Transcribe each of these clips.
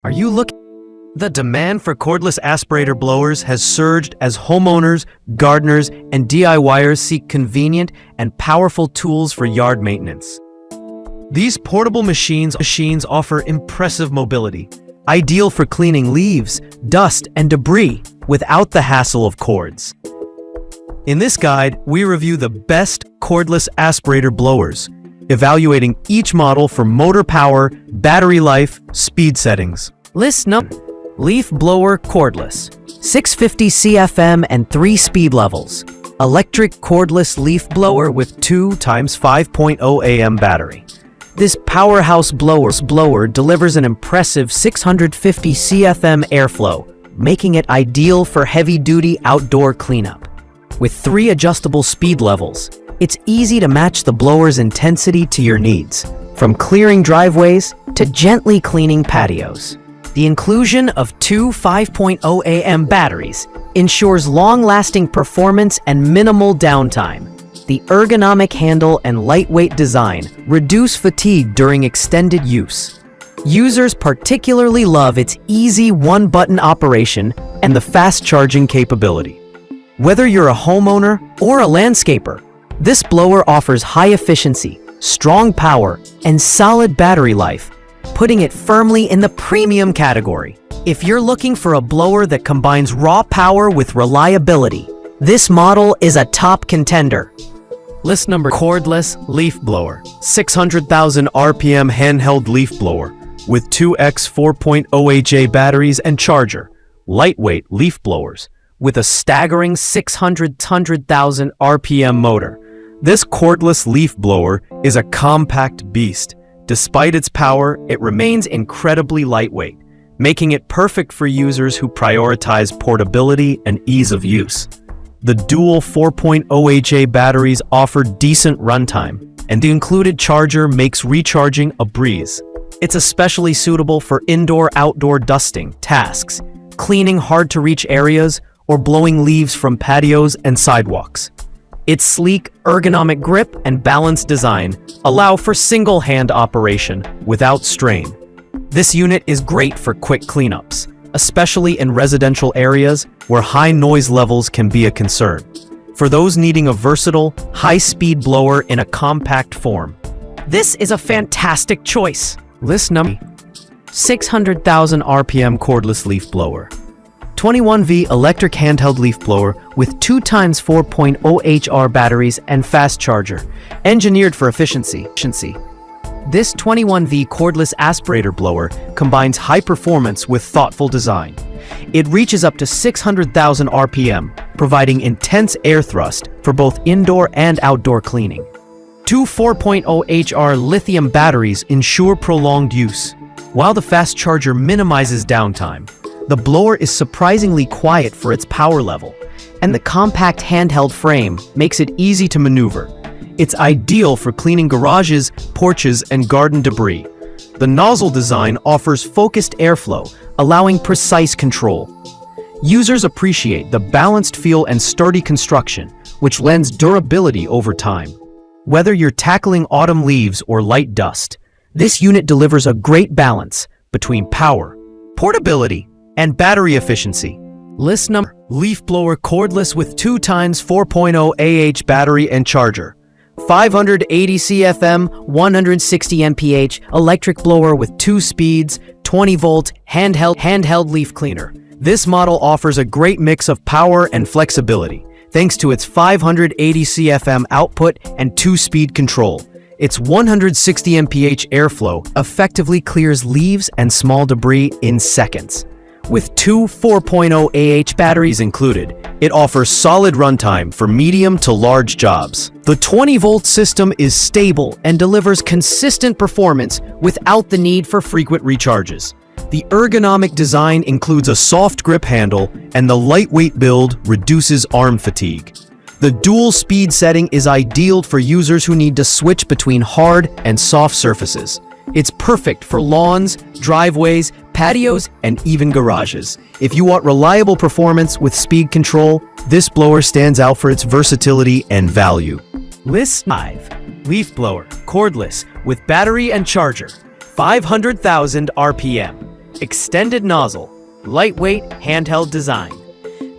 Are you looking? The demand for cordless aspirator blowers has surged as homeowners, gardeners, and DIYers seek convenient and powerful tools for yard maintenance. These portable machines offer impressive mobility, ideal for cleaning leaves, dust, and debris without the hassle of cords. In this guide, we review the best cordless aspirator blowers, evaluating each model for motor power, battery life, speed settings. List number: Leaf Blower Cordless, 650 CFM and 3 speed levels. Electric cordless leaf blower with 2 x 5.0 AM battery. This powerhouse blower delivers an impressive 650 CFM airflow, making it ideal for heavy-duty outdoor cleanup. With 3 adjustable speed levels, it's easy to match the blower's intensity to your needs, from clearing driveways to gently cleaning patios. The inclusion of 2 5.0 AM batteries ensures long-lasting performance and minimal downtime. The ergonomic handle and lightweight design reduce fatigue during extended use. Users particularly love its easy one-button operation and the fast charging capability. Whether you're a homeowner or a landscaper, this blower offers high efficiency, strong power, and solid battery life, putting it firmly in the premium category. If you're looking for a blower that combines raw power with reliability, this model is a top contender. List number: Cordless Leaf Blower, 600,000 RPM handheld leaf blower with 2x 4.0 HA batteries and charger. Lightweight leaf blowers with a staggering 600,000 RPM motor. This cordless leaf blower is a compact beast. Despite its power, it remains incredibly lightweight, making it perfect for users who prioritize portability and ease of use. The dual 4.0 HA batteries offer decent runtime, and the included charger makes recharging a breeze. It's especially suitable for indoor-outdoor dusting tasks, cleaning hard-to-reach areas, or blowing leaves from patios and sidewalks. Its sleek, ergonomic grip and balanced design allow for single-hand operation without strain. This unit is great for quick cleanups, especially in residential areas where high noise levels can be a concern. For those needing a versatile, high-speed blower in a compact form, this is a fantastic choice. List number: 600,000 RPM cordless leaf blower. 21V electric handheld leaf blower with 2 x 4.0 HR batteries and fast charger, engineered for efficiency. This 21V cordless aspirator blower combines high performance with thoughtful design. It reaches up to 600,000 RPM, providing intense air thrust for both indoor and outdoor cleaning. 2 4.0 HR lithium batteries ensure prolonged use, while the fast charger minimizes downtime. The blower is surprisingly quiet for its power level, and the compact handheld frame makes it easy to maneuver. It's ideal for cleaning garages, porches, and garden debris. The nozzle design offers focused airflow, allowing precise control. Users appreciate the balanced feel and sturdy construction, which lends durability over time. Whether you're tackling autumn leaves or light dust, this unit delivers a great balance between power, portability, and battery efficiency. List number: Leaf blower cordless with 2 x 4.0 AH battery and charger. 580 CFM, 160 mph, electric blower with 2 speeds, 20-volt, handheld leaf cleaner. This model offers a great mix of power and flexibility, thanks to its 580 CFM output and 2-speed control. Its 160 mph airflow effectively clears leaves and small debris in seconds. With 2 4.0 AH batteries included, it offers solid runtime for medium to large jobs. The 20-volt system is stable and delivers consistent performance without the need for frequent recharges. The ergonomic design includes a soft grip handle, and the lightweight build reduces arm fatigue. The dual speed setting is ideal for users who need to switch between hard and soft surfaces. It's perfect for lawns, driveways, patios, and even garages. If you want reliable performance with speed control, this blower stands out for its versatility and value. List 5. Leaf blower, cordless, with battery and charger, 500,000 RPM. Extended nozzle, lightweight, handheld design.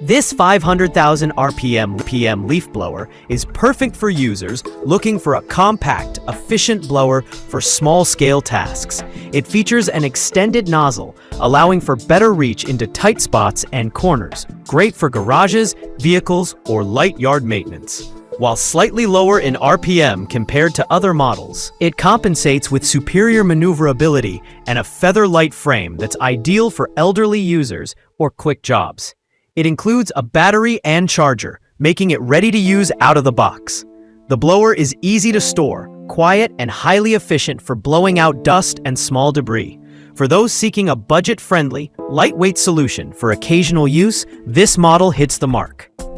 This 500,000 RPM leaf blower is perfect for users looking for a compact, efficient blower for small-scale tasks. It features an extended nozzle, allowing for better reach into tight spots and corners. Great for garages, vehicles, or light yard maintenance. While slightly lower in RPM compared to other models, it compensates with superior maneuverability and a feather-light frame that's ideal for elderly users or quick jobs. It includes a battery and charger, making it ready to use out of the box. The blower is easy to store, quiet, and highly efficient for blowing out dust and small debris. For those seeking a budget-friendly, lightweight solution for occasional use, this model hits the mark.